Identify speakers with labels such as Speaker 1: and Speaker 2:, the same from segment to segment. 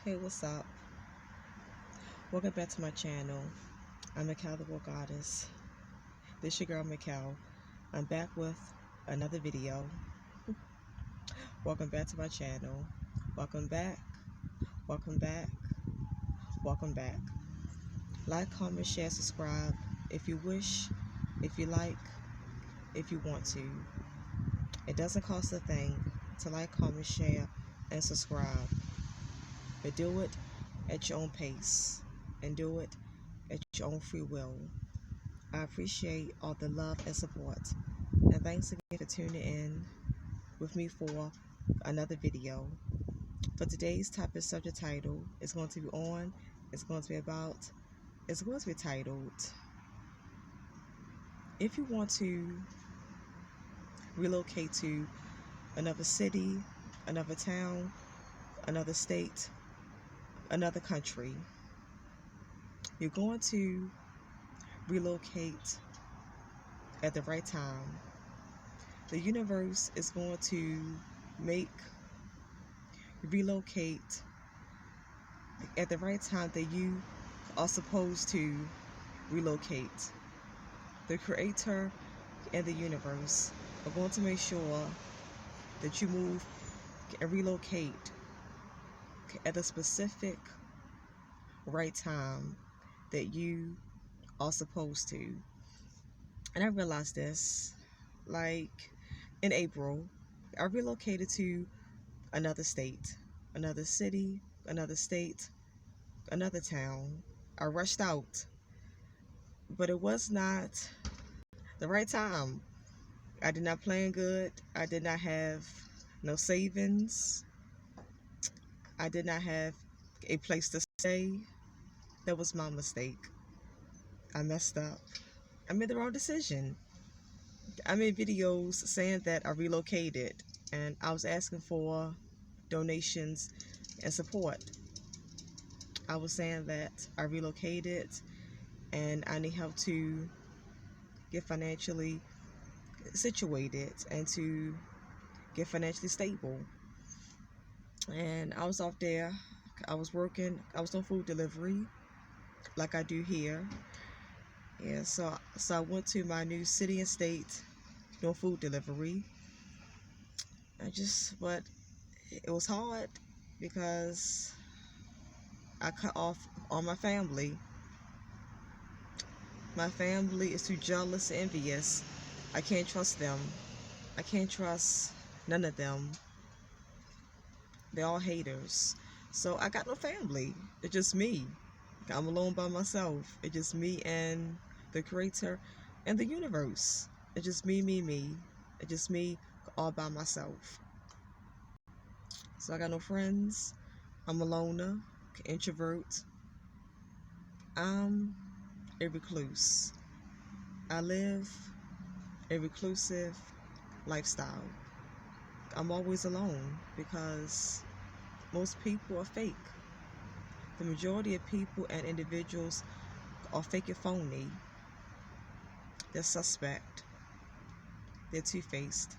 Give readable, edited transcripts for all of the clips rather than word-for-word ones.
Speaker 1: Hey, what's up? Welcome back to my channel. I'm Mikal the War Goddess. This your girl Mikal. I'm back with another video. Welcome back to my channel. Welcome back. Welcome back. Welcome back. Like, comment, share, subscribe if you wish, if you like, if you want to. It doesn't cost a thing to like, comment, share, and subscribe. But do it at your own pace and do it at your own free will. I appreciate all the love and support. And thanks again for tuning in with me for another video. For today's topic subject title is going to be titled, if you want to relocate to another city, another town, another state, another country, you're going to relocate at the right time. The universe is going to make you relocate at the right time that you are supposed to relocate. The Creator and the universe are going to make sure that you move and relocate at a specific right time that you are supposed to. And I realized this, like in April, I relocated to another state, another city, another state, another town. I rushed out, but it was not the right time. I did not plan good. I did not have no savings. I did not have a place to stay. That was my mistake. I messed up. I made the wrong decision. I made videos saying that I relocated and I was asking for donations and support. I was saying that I relocated and I need help to get financially situated and to get financially stable. And I was off there. I was working. I was on food delivery like I do here. Yeah, so I went to my new city and state doing food delivery. But it was hard because I cut off all my family. My family is too jealous and envious. I can't trust them. I can't trust none of them. They're all haters. So I got no family. It's just me. I'm alone by myself. It's just me and the Creator and the universe. It's just me. It's just me all by myself. So I got no friends. I'm a loner, introvert. I'm a recluse. I live a reclusive lifestyle. I'm always alone because most people are fake. The majority of people and individuals are fake and phony. They're suspect. They're two-faced.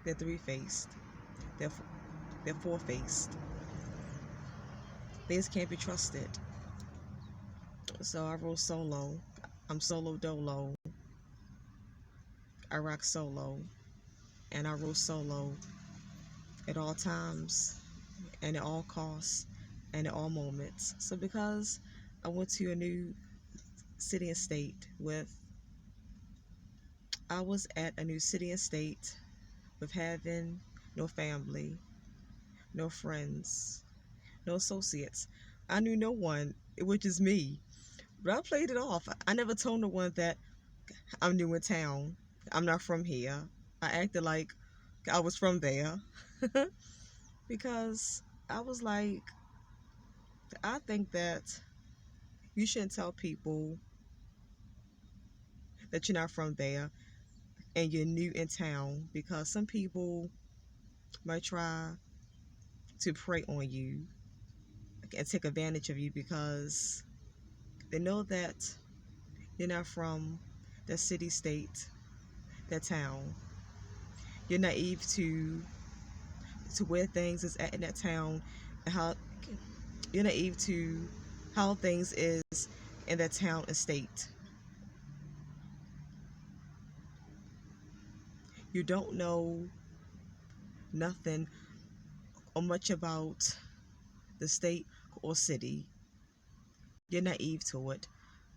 Speaker 1: They're three-faced. They're four-faced. They just can't be trusted. So I roll solo. I'm solo dolo. I rock solo. And I roll solo at all times and at all costs and at all moments. So because I went to a new city and state I was at a new city and state with having no family, no friends, no associates. I knew no one. It was just me. But I played it off. I never told no one that I'm new in town. I'm not from here. I acted like I was from there. Because I was like, I think that you shouldn't tell people that you're not from there and you're new in town, because some people might try to prey on you and take advantage of you because they know that you're not from that city, state, that town. You're naive to where things is at in that town and You're naive to how things is in that town and state. You don't know nothing or much about the state or city. You're naive to it.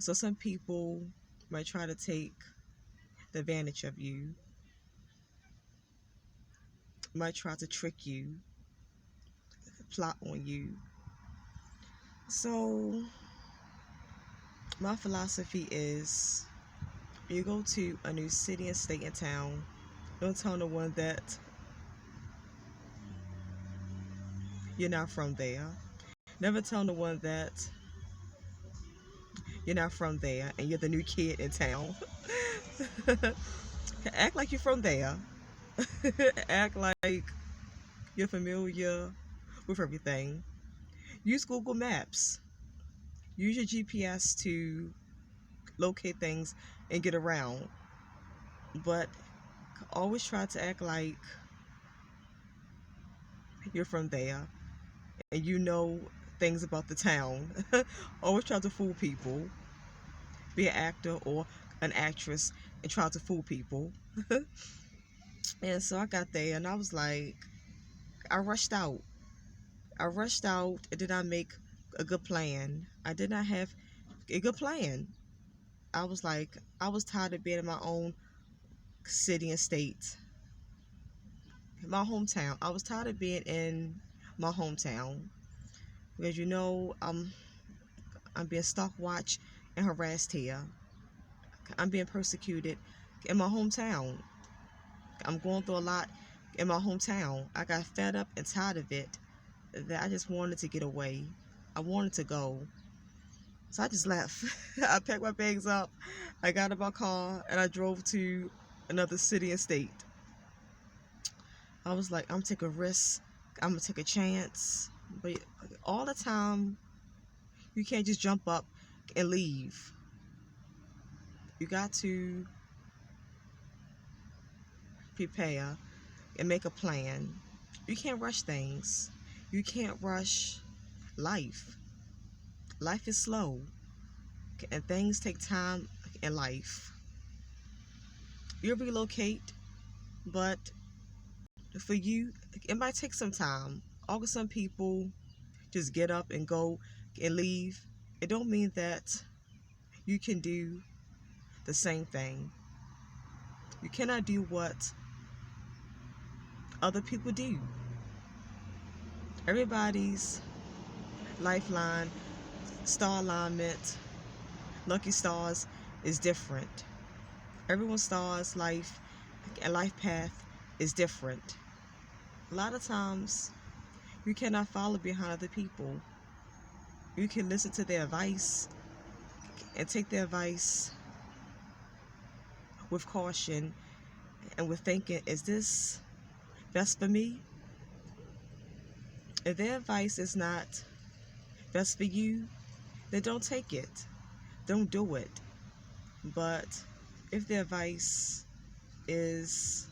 Speaker 1: So some people might try to take the advantage of you, might try to trick you, plot on you. So my philosophy is you go to a new city and state and town, don't tell no one that you're not from there. Never tell no one that you're not from there and you're the new kid in town. Act like you're from there. Act like you're familiar with everything. Use Google Maps. Use your GPS to locate things and get around. But always try to act like you're from there and you know things about the town. Always try to fool people. Be an actor or an actress and try to fool people. And so I got there and I was like, I rushed out. I rushed out and did not make a good plan. I did not have a good plan. I was like, I was tired of being in my own city and state, my hometown. I was tired of being in my hometown because I'm being stalk watched and harassed here. I'm being persecuted in my hometown. I'm going through a lot in my hometown. I got fed up and tired of it that I just wanted to get away. I wanted to go. So I just left. I packed my bags up. I got in my car and I drove to another city and state. I was like, I'm gonna take a risk. I'm gonna take a chance. But all the time, you can't just jump up and leave. You got to prepare and make a plan. You can't rush things. You can't rush life. Life is slow, and things take time in life. You relocate, but for you, it might take some time. Or some people just get up and go and leave. It don't mean that you can do the same thing. You cannot do what other people do. Everybody's lifeline, star alignment, lucky stars is different. Everyone's stars, life, and life path is different. A lot of times, you cannot follow behind other people. You can listen to their advice and take their advice with caution and with thinking, is this best for me? If their advice is not best for you, then don't take it. Don't do it. But if their advice is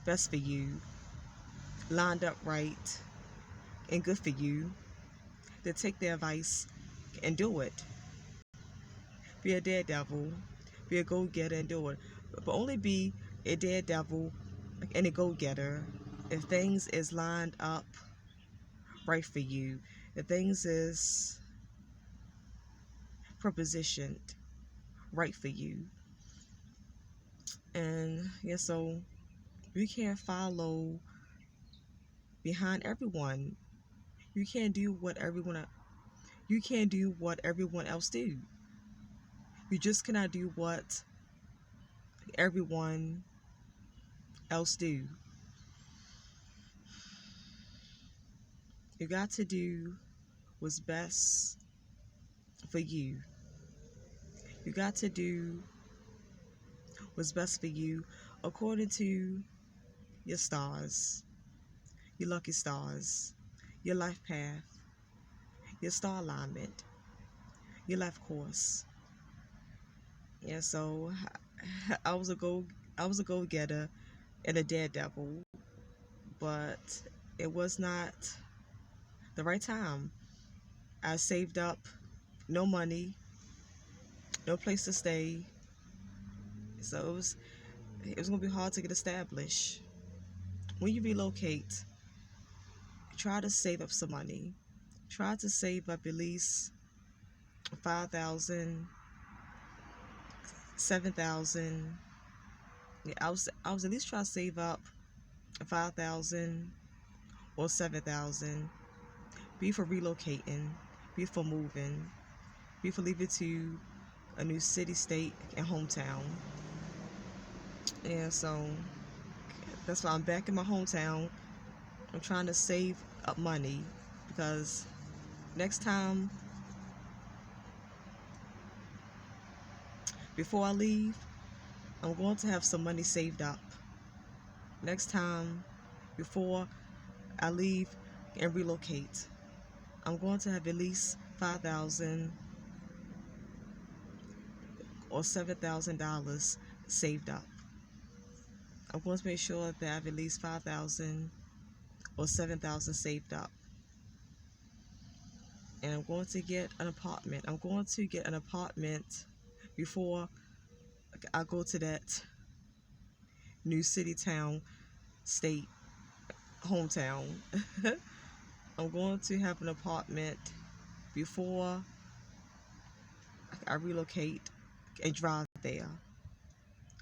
Speaker 1: best for you, lined up right, and good for you, then take their advice and do it. Be a daredevil, be a go-getter and do it. But only be a daredevil and a go-getter if things is lined up right for you, if things is propositioned right for you. And yeah, so you can't follow behind everyone. You can't do what everyone else do. You just cannot do what everyone else do. You got to do what's best for you. You got to do what's best for you according to your stars, your lucky stars, your life path, your star alignment, your life course. Yeah, so I was a go-getter and a daredevil, but it was not the right time. I saved up no money, no place to stay. So it was gonna be hard to get established. When you relocate, try to save up some money. Try to save up at least 5,000, 7,000. Yeah, I was at least trying to save up 5,000 or 7,000. Be for relocating, be for moving, be for leaving to a new city, state, and hometown. And so that's why I'm back in my hometown. I'm trying to save up money because next time, before I leave, I'm going to have some money saved up. Next time, before I leave and relocate, I'm going to have at least 5,000 or $7,000 saved up. I'm going to make sure that I have at least 5,000 or 7,000 saved up. And I'm going to get an apartment. I'm going to get an apartment before I go to that new city, town, state, hometown. I'm going to have an apartment before I relocate and drive there.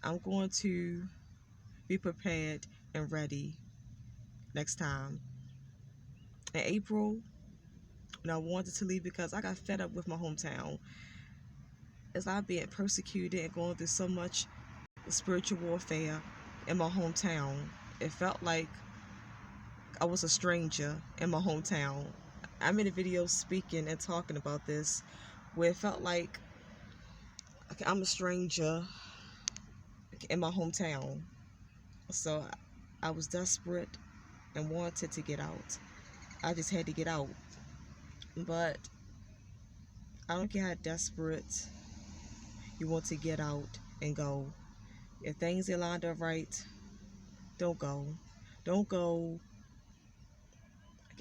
Speaker 1: I'm going to be prepared and ready next time. In April, when I wanted to leave because I got fed up with my hometown, as I being persecuted and going through so much spiritual warfare in my hometown, it felt like I was a stranger in my hometown. I made a video speaking and talking about this where it felt like I'm a stranger in my hometown. So I was desperate and wanted to get out. I just had to get out. But I don't care how desperate you want to get out and go. If things are lined up right, don't go. Don't go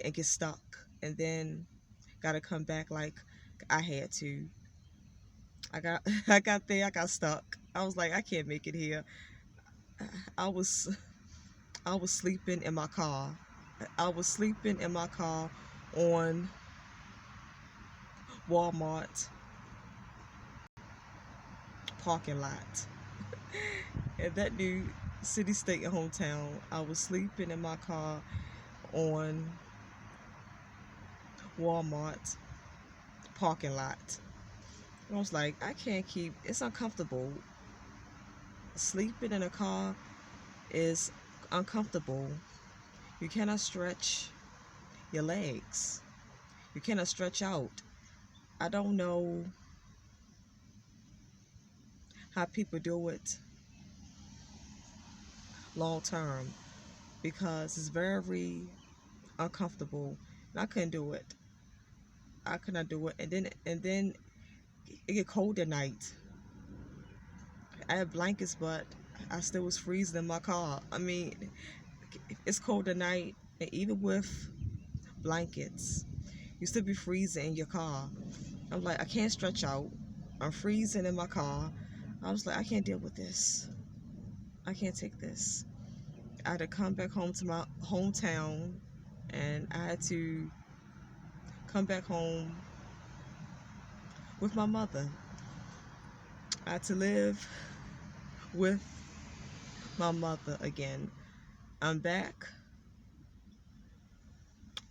Speaker 1: and get stuck and then gotta come back like I had to. I got there, I got stuck. I was like, I can't make it here. I was I was sleeping in my car. I was sleeping in my car on Walmart parking lot. In that new city, state, and hometown, I was sleeping in my car on Walmart parking lot. I was like, I can't keep, it's uncomfortable. Sleeping in a car is uncomfortable. You cannot stretch your legs. You cannot stretch out. I don't know how people do it long term because it's very uncomfortable. And I couldn't do it. I could not do it. And then it get cold at night. I had blankets, but I still was freezing in my car. I mean, it's cold at night, and even with blankets, you still be freezing in your car. I'm like, I can't stretch out. I'm freezing in my car. I was like, I can't deal with this. I can't take this. I had to come back home to my hometown, and I had to come back home with my mother. I had to live with my mother again. I'm back.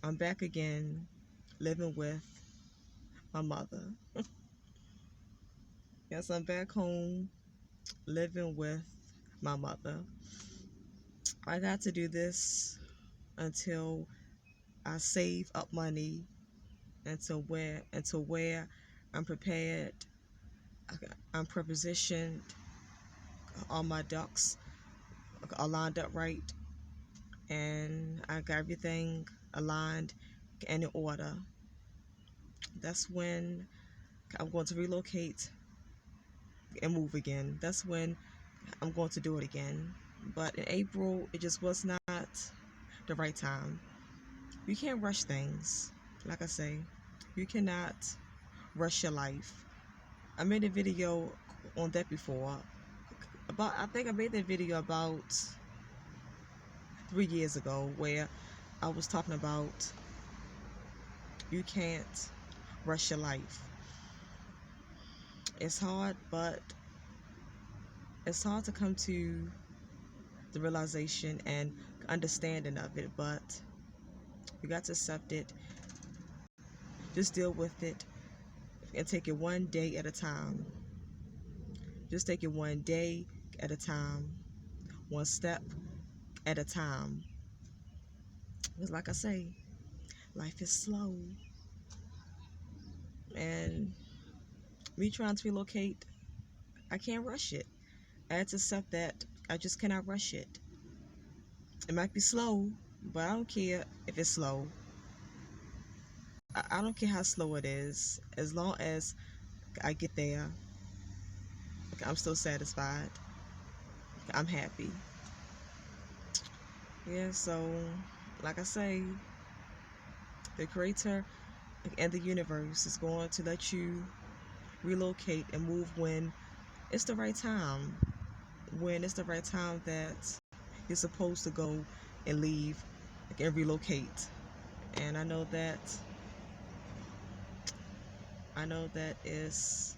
Speaker 1: I'm back again, living with my mother. Yes, I'm back home, living with my mother. I got to do this until I save up money until where I'm prepared, I'm prepositioned, all my ducks are lined up right, and I got everything aligned and in order. That's when I'm going to relocate and move again. That's when I'm going to do it again. But in April, it just was not the right time. You can't rush things, like I say. You cannot rush your life. I made a video on that before. I think I made that video about 3 years ago where I was talking about you can't rush your life. It's hard, but it's hard to come to the realization and understanding of it, but you got to accept it. Just deal with it and take it one day at a time. Just take it one day at a time, one step at a time. Because like I say, life is slow. And me trying to relocate, I can't rush it. I had to accept that I just cannot rush it. It might be slow, but I don't care if it's slow. I don't care how slow it is. As long as I get there, I'm still satisfied. I'm happy. Yeah, so like I say, the creator and the universe is going to let you relocate and move when it's the right time. When it's the right time that you're supposed to go and leave and relocate. And I know that is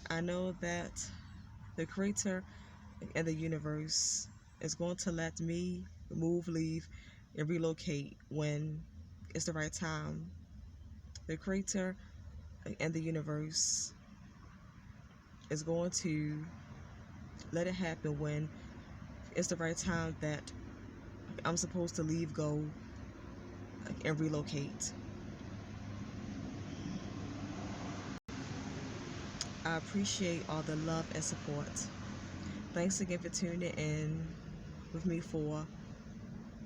Speaker 1: I know that the creator and the universe is going to let me move, leave, and relocate when it's the right time. The creator and the universe is going to let it happen when it's the right time that I'm supposed to leave, go, and relocate. I appreciate all the love and support. Thanks again for tuning in with me for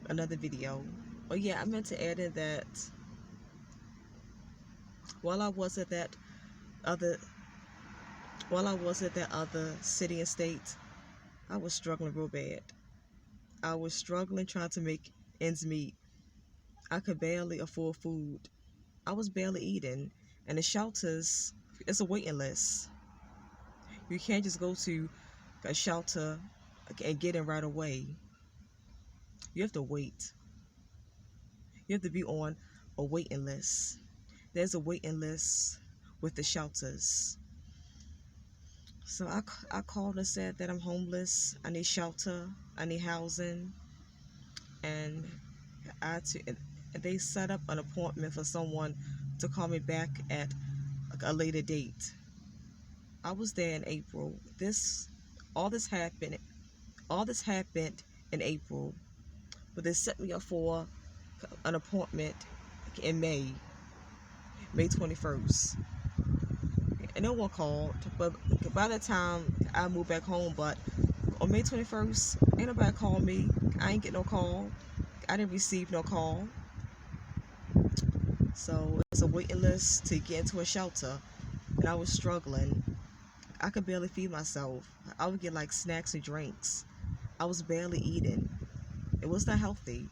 Speaker 1: another video. Oh yeah, I meant to add in that while I was at that other city and state, I was struggling real bad. I was struggling trying to make ends meet. I could barely afford food. I was barely eating. And the shelters, it's a waiting list. You can't just go to a shelter and get in right away. You have to wait. You have to be on a waiting list. There's a waiting list with the shelters. So I called and said that I'm homeless. I need shelter. I need housing. And and they set up an appointment for someone to call me back at a later date. I was there in April. All this happened. All this happened in April, but they set me up for an appointment in May 21st. And no one called, but by the time I moved back home, but on May 21st, ain't nobody called me. I ain't get no call. I didn't receive no call. So it's a waiting list to get into a shelter, and I was struggling. I could barely feed myself. I would get like snacks and drinks. I was barely eating. It was not healthy.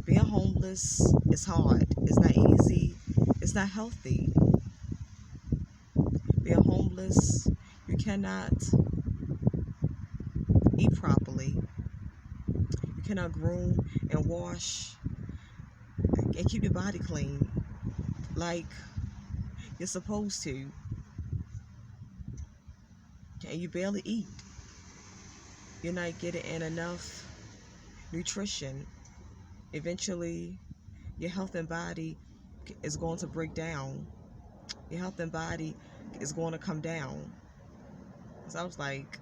Speaker 1: Being homeless is hard. It's not easy. It's not healthy. Being homeless, you cannot eat properly. You cannot groom and wash and keep your body clean like you're supposed to. And you barely eat. You're not getting in enough nutrition. Eventually, your health and body is going to break down. Your health and body is going to come down. So I was like,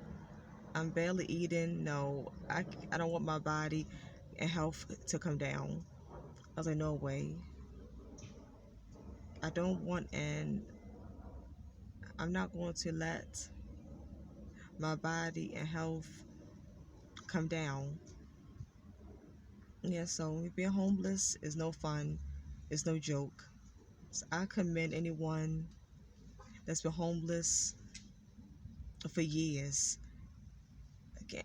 Speaker 1: I'm barely eating. No, I don't want my body and health to come down. I was like, no way. I don't want, and I'm not going to let my body and health come down. Yeah, so being homeless is no fun. It's no joke. So I commend anyone that's been homeless for years. Okay.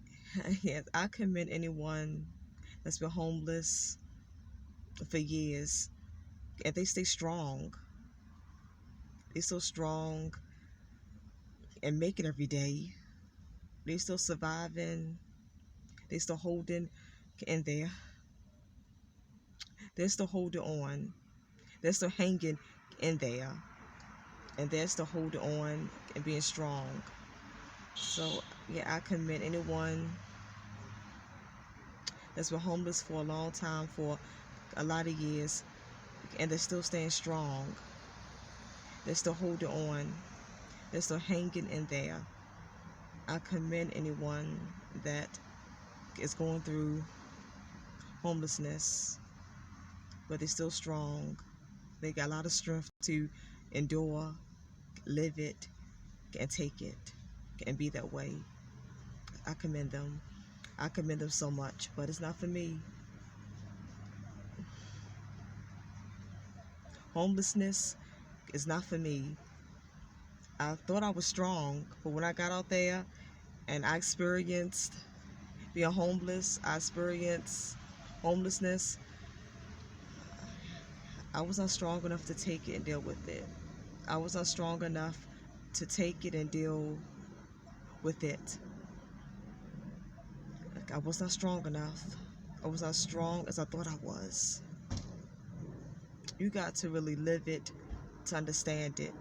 Speaker 1: Yes, I commend anyone that's been homeless for years. and they stay strong. They still strong and make it every day. They still surviving. They still holding in there. They're still holding on. They're still hanging in there. And they're still holding on and being strong. So, yeah, I commend anyone that's been homeless for a long time, for a lot of years, and they're still staying strong. They're still holding on. They're still hanging in there. I commend anyone that is going through homelessness, but they're still strong. They got a lot of strength to endure, live it, and take it, and be that way. I commend them. I commend them so much, but it's not for me. Homelessness is not for me. I thought I was strong, but when I got out there and I experienced being homeless, I experienced homelessness, I was not strong enough to take it and deal with it. I was not strong enough to take it and deal with it. I was not strong enough. I was not strong as I thought I was. You got to really live it to understand it.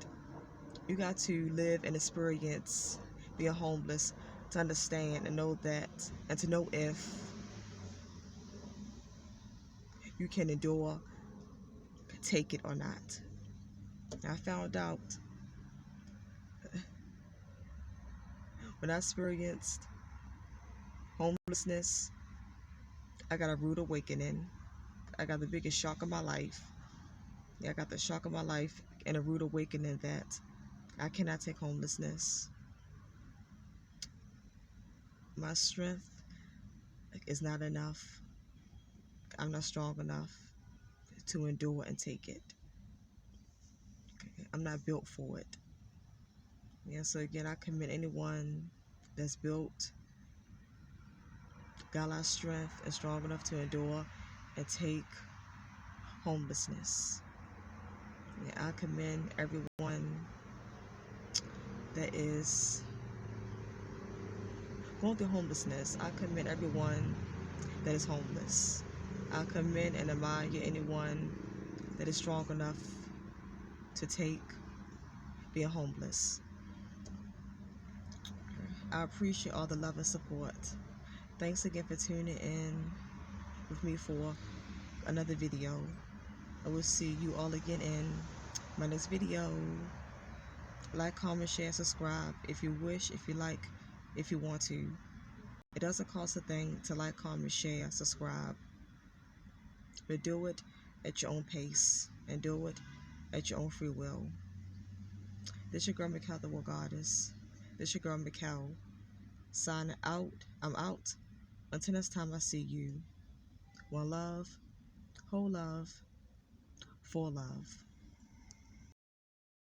Speaker 1: You got to live and experience being homeless to understand and know that, and to know if you can endure, take it or not. I found out when I experienced homelessness, I got a rude awakening. I got the biggest shock of my life. Yeah, I got the shock of my life and a rude awakening that I cannot take homelessness. My strength is not enough. I'm not strong enough to endure and take it. I'm not built for it. Yeah, so again, I commend anyone that's built, got a lot of strength, and strong enough to endure and take homelessness. Yeah, I commend everyone that is going through homelessness. I commend everyone that is homeless. I commend and admire anyone that is strong enough to take being homeless. I appreciate all the love and support. Thanks again for tuning in with me for another video. I will see you all again in my next video. Like, comment, share, subscribe if you wish, if you like, if you want to. It doesn't cost a thing to like, comment, share, subscribe. But do it at your own pace and do it at your own free will. This your girl Mikkel, the War Goddess. This your girl Mikkel. Signing out. I'm out. Until next time I see you. One love, whole love, for love.